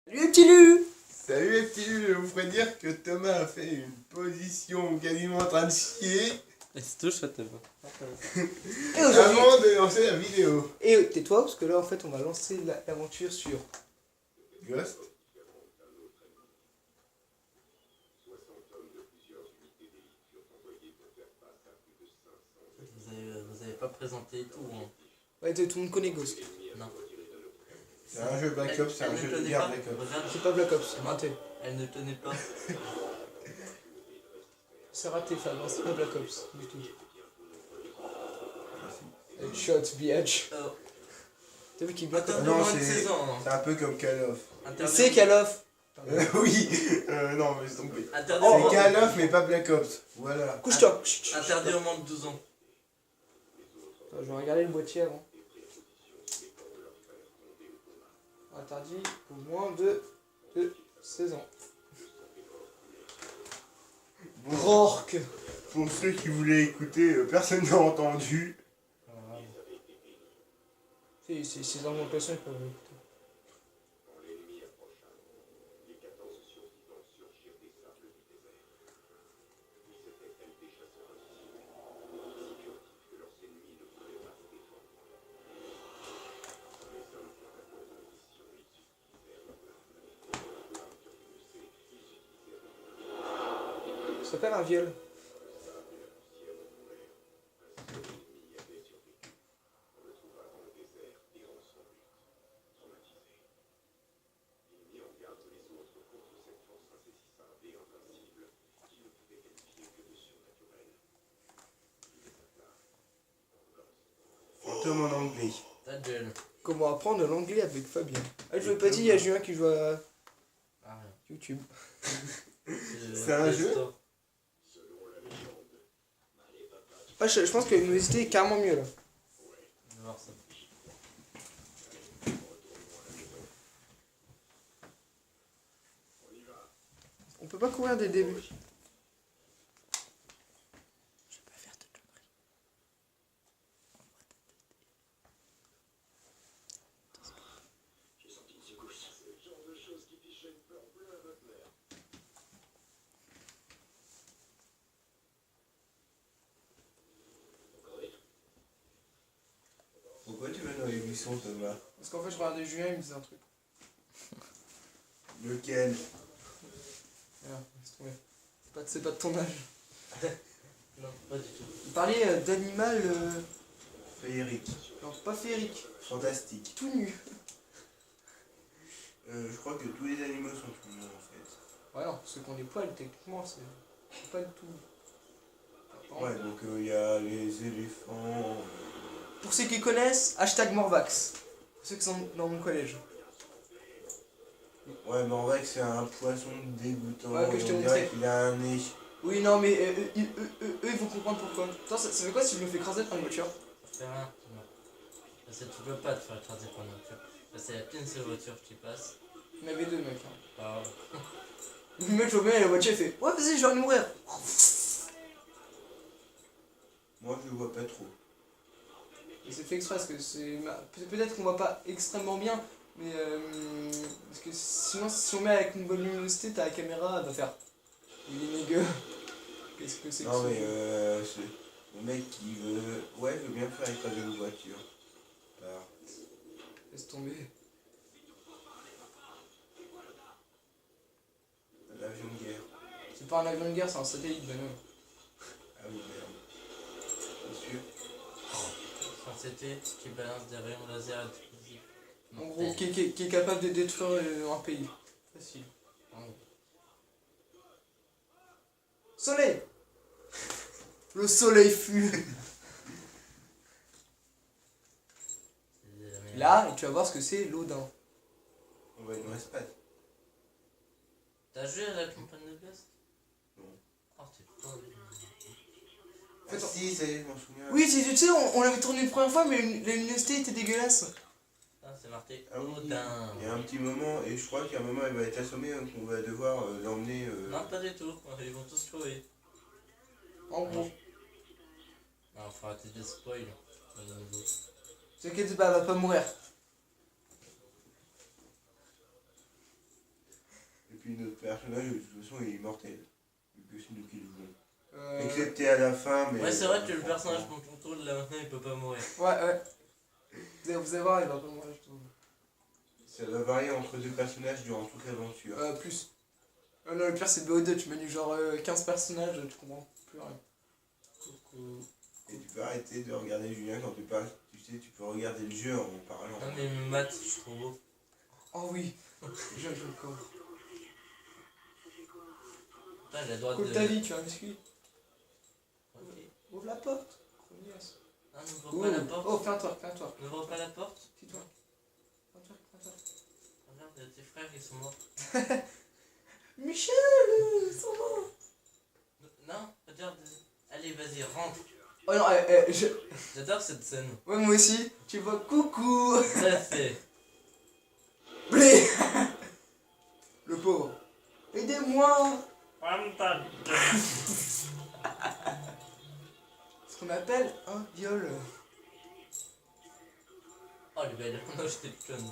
Salut les petits lus. Salut les petits lus, je vous ferai dire que Thomas a fait une position quasiment en train de chier Et c'est tout chouette, Thomas. Et aujourd'hui... avant de lancer la vidéo. Et tais-toi, parce que là en fait on va lancer l'aventure sur... Ghost. Vous avez pas présenté tout, hein. Ouais, tout le monde connaît Ghost. Non. C'est un jeu Black Ops, c'est un Elle jeu ne de tenait guerre pas. Black Ops. Regarde, C'est pas Black Ops, c'est raté. elle ne tenait pas. C'est raté Fab, hein, c'est pas Black Ops du tout. Headshot, bitch. Oh. T'as vu qu'il est bien Attends, comme... Non, moins de c'est 16 ans. Hein. un peu comme Call of. Interdit- C'est Call of. Oui, non, mais c'est tombé. Interdit au C'est moins- Call of, mais pas Black Ops. Voilà. Couche-toi. Interdit au moins de 12 ans. Attends, je vais regarder le boîtier avant. Interdit au moins de 16 ans. Bon, Rorque. pour ceux qui voulaient écouter, personne n'a entendu. C'est 6 ans de passion, ils peuvent l'écouter. Ça s'appelle un viol. Fantôme en anglais. Ta gueule. Comment apprendre l'anglais avec Fabien. Ah, je vous ai pas dit, il y a Julien qui joue à Ah, rien. YouTube. C'est un jeu Stop. Ah, je pense que l'université est carrément mieux là. On va voir ça. On peut pas courir dès le début. Je vais pas faire de conneries. Pourquoi tu vas dans les buissons, Thomas? Parce qu'en fait, je regardais Julien, il me disait un truc. Lequel? Voilà, laisse tomber. C'est pas de ton âge. Non, pas du tout. Il parlait d'animal. Féerique. Non, pas féerique. Fantastique. Tout nu. Je crois que tous les animaux sont tout nus en fait. Ouais, non, parce qu'on est poils, techniquement, c'est pas du tout. Ouais, donc il y a les éléphants. Pour ceux qui connaissent, hashtag Morvax. Pour ceux qui sont dans mon collège. Ouais, mais en vrai, que c'est un poisson dégoûtant. Ouais, que et je t'ai on montré. dirait qu'il a un nez. Oui, non, mais eux, ils vont comprendre pourquoi. Attends, ça fait quoi si je me fais écraser par une voiture? Ça fait rien, Thomas. Parce que tu peux pas te faire écraser par une voiture. Là, c'est la pire seule voiture qui passe. Il y en avait deux, mec. Hein. Pas grave. Le mec au milieu, la voiture, il fait ouais, vas-y, je vais aller mourir. Moi, je le vois pas trop. Et c'est fait exprès parce que c'est. Peut-être qu'on voit pas extrêmement bien, mais. Parce que sinon, si on met avec une bonne luminosité, ta caméra elle va faire. Il est négueux. Qu'est-ce que c'est que Non, ça? mais c'est le mec qui veut. Ouais, je veux bien faire écraser une voiture. Par... Laisse tomber. L'avion de guerre. C'est pas un avion de guerre, c'est un satellite, ben non. Ah oui, merde. C'est sûr. Sans c'était qui balance des rayons laser explosifs. En gros, qui est capable de détruire un pays. Facile. En gros. Soleil. Le soleil fut. C'est la meilleure. Là, et tu vas voir ce que c'est l'Odin. On va une respect. T'as joué à la campagne de Ghost? Non. Oh, t'es pas. Ah si, ça y est, je m'en souviens. Oui, tu sais, on l'avait tourné une première fois, mais la luminosité était dégueulasse. Ah, c'est marqué Ah oui, Odin. il y a un petit moment, et je crois qu'à un moment, il va être assommé, hein, qu'on va devoir l'emmener. Non, pas du tout. Ils vont tous crever. En gros. Alors, faut arrêter de spoil. T'inquiète pas, elle va pas mourir. puis notre personnage, de toute façon, il est immortel. Vu que c'est nous qui le jouons. Euh, Excepté à la fin, mais... Ouais, c'est vrai que le personnage qu'on contrôle là maintenant il peut pas mourir. Ouais. Vous allez voir, il va pas mourir, je trouve. Ça va varier entre deux personnages durant toute l'aventure. Plus. Non, le pire, c'est BO2, tu mets genre 15 personnages, tu comprends plus rien. Coucou. Et tu peux arrêter de regarder Julien quand tu parles. Tu sais, tu peux regarder le jeu en parlant. Non, mais Matt, je suis trop beau. Oh oui, j'aime le corps. Putain, j'ai le droit Cool de. ta vie, tu vas m'excuser. Ok. Ouvre la porte. Crognasse. Ah, n'ouvre pas la porte. Oh, fais un tour. N'ouvre pas la porte. Tais-toi. Fais un tour. Regarde, tes frères ils sont morts. Michel, ça va. Non, regarde. Allez, vas-y, rentre. Oh non, je... J'adore cette scène. Ouais, moi aussi. Tu vois, coucou. Ça c'est. Blé. Le pauvre. Aidez-moi. Ce qu'on appelle un viol. Oh, les belles. Non, j'étais conne.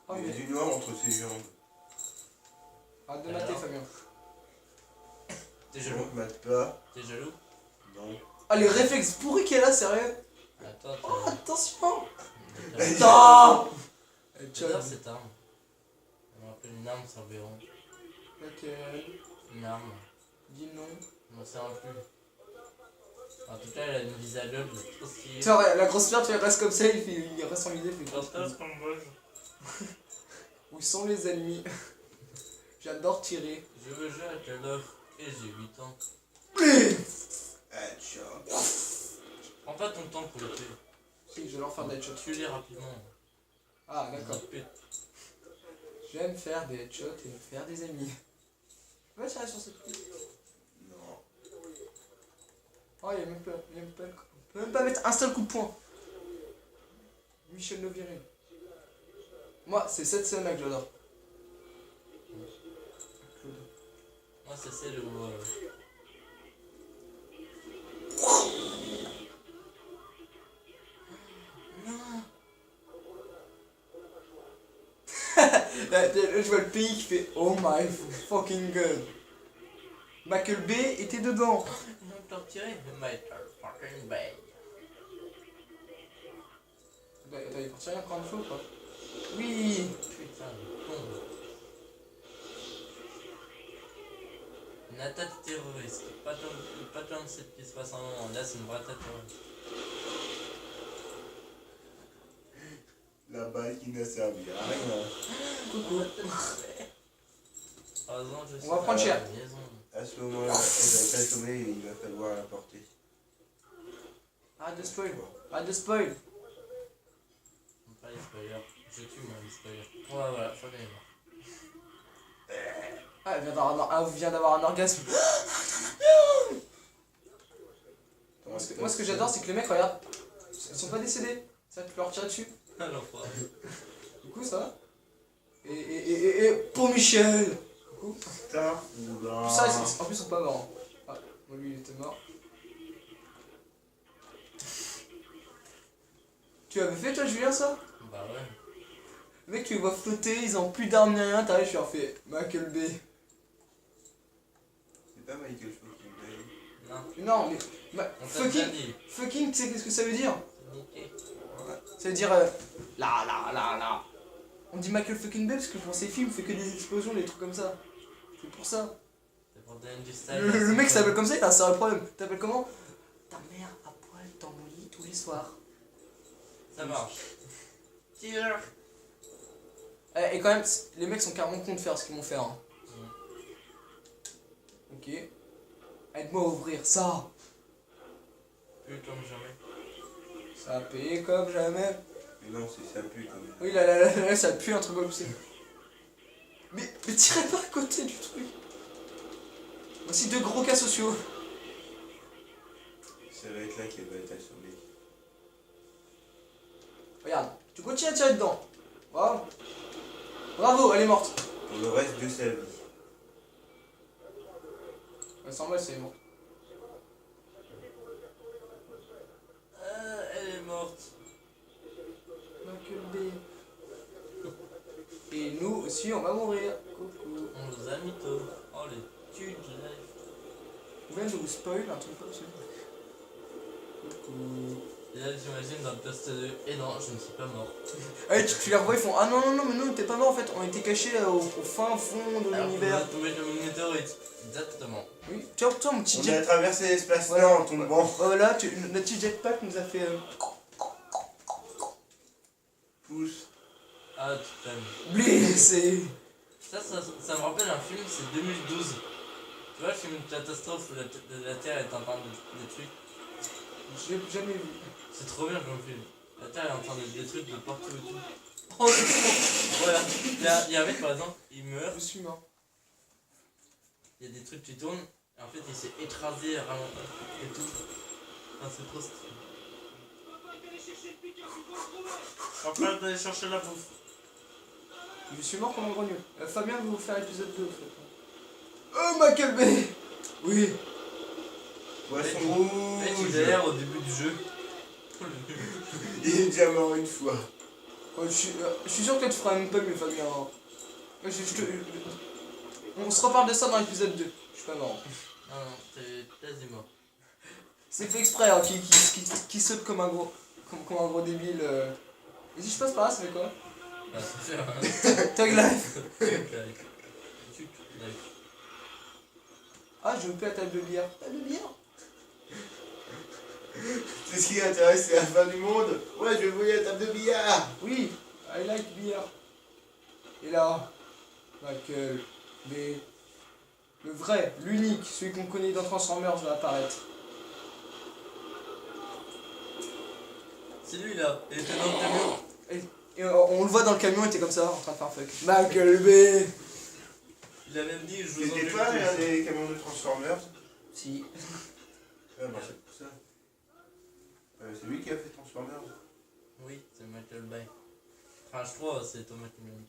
Oh, Il y a mais... du noir entre ses jambes. Arrête de mater, Alors Fabien. T'es Je jaloux. ne mate pas. T'es jaloux. Non. Ah, les réflexes pourris qu'elle a, sérieux. Attends, Oh, attention. t'as. Putain. J'adore cette arme. On rappelle une arme sans verrou. Ok, Une arme. dis non. Je m'en sers plus. En tout cas, elle a une vis à l'œil, trop stylée. Tu vois, la grosse pierre, tu reste comme ça, il reste en idée, il fait Partage qu'on bouge. Où sont les ennemis? J'adore tirer. Je veux jouer à Call of et j'ai 8 ans. Headshot. Prends pas ton temps pour le tuer. Si, je vais leur faire des headshots. Tue-les rapidement. Ah, d'accord. Pute. J'aime faire des headshots et faire des ennemis. Je peux pas tirer sur cette piste. Non. Oh, il y a même pas. On peut même pas mettre un seul coup de poing. Michel Noviré. Moi, c'est cette scène-là que j'adore. Claude. Moi, c'est celle où. Non. Là, je vois le pays qui fait Oh my fucking god. Michael Bay était dedans. Ils ont torturé Michael fucking Bay. Attends, il est parti rien encore une fois ou pas? Oui. Putain, le con. Une attaque terroriste. Pas tant de ce qui se passe en moment. Là, c'est une vraie attaque terroriste. La balle qui n'a servi à rien. Coucou. Heureusement, je suis On va prendre cher. à la maison. À ce moment-là, elle va t'assommer et il va falloir la porter. Arrête de spoil. Arrête de spoil. Pas les spoilers. Je tue moi les spoilers. Ouais, voilà, Fabien est mort. Ah, elle vient d'avoir un orgasme. Moi, ce que j'adore, c'est que les mecs, regarde, ils sont pas décédés. Ça, tu peux leur tirer dessus. Ah, l'enfoiré. Du coup, ça va. Et pour Michel. Coucou. Putain. Oula. Ça, en plus, ils sont pas morts. Ah, bon, lui, il était mort. Tu avais fait, toi, Julien, ça? Bah ouais. Le mec, tu les vois flotter, ils ont plus d'armes ni rien, t'arrives, je leur fais Michael Bay. C'est pas Michael Fucking Bay. Non. Non, mais. On t'a déjà Fucking. dit. Fucking, tu sais qu'est-ce que ça veut dire? Niqué. Ça veut dire. Là. On dit Michael fucking Bay parce que pour ses films, il fait que des explosions, des trucs comme ça. C'est pour ça. C'est pour donner du style. Le mec s'appelle comme ça, il a un sérieux problème. T'appelles comment? Ta mère à poil dans mon lit tous les soirs. Ça marche. Tire. Et quand même, les mecs sont carrément cons de faire ce qu'ils vont faire. Hein. Ok. Aide-moi à ouvrir ça. Plus comme jamais. Ça a payé comme jamais. Mais non, c'est ça pue quand même. Oui, là, ça pue un truc comme ça. Mais tirez pas à côté du truc. Voici deux gros cas sociaux. Ça va être là qu'elle va être assommée. Regarde, tu continues à tirer dedans. Bravo. Bravo, elle est morte. Pour le reste de sa vie. Ouais, sans moi, c'est mort. Elle est morte. Michael Bay. Et nous aussi, on va mourir. Coucou. On nous a mytho. Oh les tudes live. On vient de vous spoil un truc comme ça. Coucou. Et là j'imagine dans Dust 2. Et non, je ne suis pas mort. Hey, tu les revois, ils font ah non, non, non, mais nous, t'es pas mort en fait, on était cachés au fin fond de Alors, l'univers. on va tomber comme une météorite. Exactement. Oui, tiens, toi, mon petit On a jet. traversé l'espace-temps Voilà. en tombant. Voilà, notre petit jetpack nous a fait. Pousse. Ah, tu t'aimes. Blessé. Ça me rappelle un film, c'est 2012. Tu vois le film de catastrophe où la Terre est en train de détruire. J'ai jamais vu. C'est trop bien comme film. La Terre est en train de se détruire de partout et tout. Oh, c'est Voilà. Il y a un mec par exemple, il meurt, je suis mort. il y a des trucs qui tournent, et en fait il s'est écrasé et tout. Enfin, c'est trop stylé. Enfin, d'aller chercher la bouffe. Je suis mort comme un gros nul. Fabien veut vous faire l'épisode 2 en fait. Oh, Michael Bay. Oui. Poisson Mec, il rouge. est derrière au début du jeu. Il est déjà mort une fois. Oh, je suis sûr que tu feras même pas mieux, Fabien. On se reparle de ça dans l'épisode 2. Je suis pas mort. Non, non, t'es quasi mort. C'est fait exprès, hein, qui saute comme un gros, comme un gros débile. Et si je passe par là, ça fait quoi? Ah, c'est fait un Tug life. live. Ah, je veux plus la table de billard. Table de billard? C'est ce qui intéresse, c'est la fin du monde. Ouais, je vais vous la table de billard. Oui, I like billard. Et là, Michael Bay. Le vrai, l'unique, celui qu'on connaît dans Transformers va apparaître. C'est lui là, il était dans le camion. Et on le voit dans le camion, il était comme ça, en train de faire fuck. Michael Bay. Il a même dit je vous C'était engueule pas tous. un des camions de Transformers? Si. Ah bah c'est pour ça. C'est lui qui a fait Transformers. Oui, c'est Michael Bay. Enfin, je crois c'est Thomas qui me l'a dit.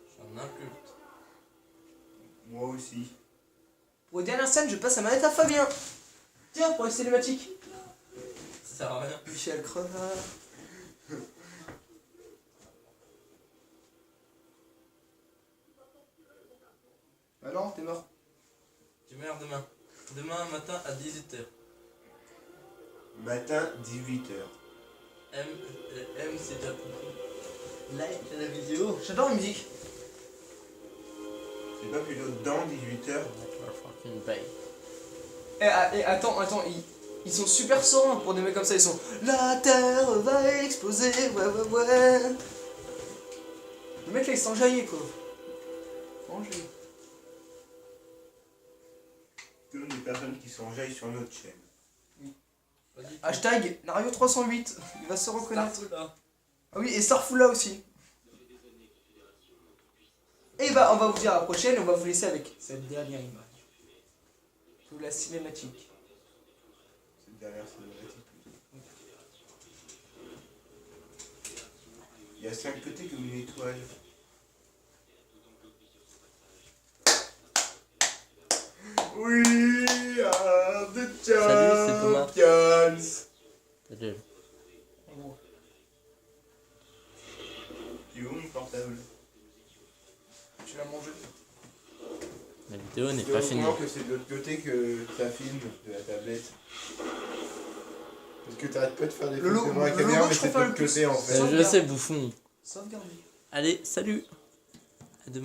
Je suis un inculte. Moi aussi. Pour la dernière scène, je passe la manette à Fabien. Tiens, pour les cinématiques. Ça sert à rien. Michel Crevard. Bah non, t'es mort. Tu meurs demain. Demain matin à 18h. Matin, 18h. M si t'as compris. Like la vidéo. J'adore la musique. C'est pas plutôt dans 18h? Fucking Bay. Et attends, ils sont super sereins pour des mecs comme ça, ils sont la terre va exploser, ouais. Le mec là il s'enjaillait quoi. Enjaillé. Comme des personnes qui s'enjaillent sur notre chaîne. Vas-y. Hashtag Nario 308, il va se reconnaître. Starful, Ah oui, et Starful là aussi. Et bah on va vous dire à la prochaine, on va vous laisser avec cette dernière image. Sous la cinématique. C'est derrière cinématique plutôt. Il y a 5 côtés comme une étoile. We are the Salut, c'est Thomas. champions. Salut. Tu es où mon portable? Tu l'as mangé. La vidéo n'est Tu es pas au finie. courant que c'est de l'autre côté que ça filme de la tablette? Parce que t'arrêtes pas de faire des Le photos logo- devant la le caméra, logo mais que je c'est de préfère l'autre le côté en plus. fait. Ça, Je sais, bouffon. Sauvegarde. Allez, salut. À demain.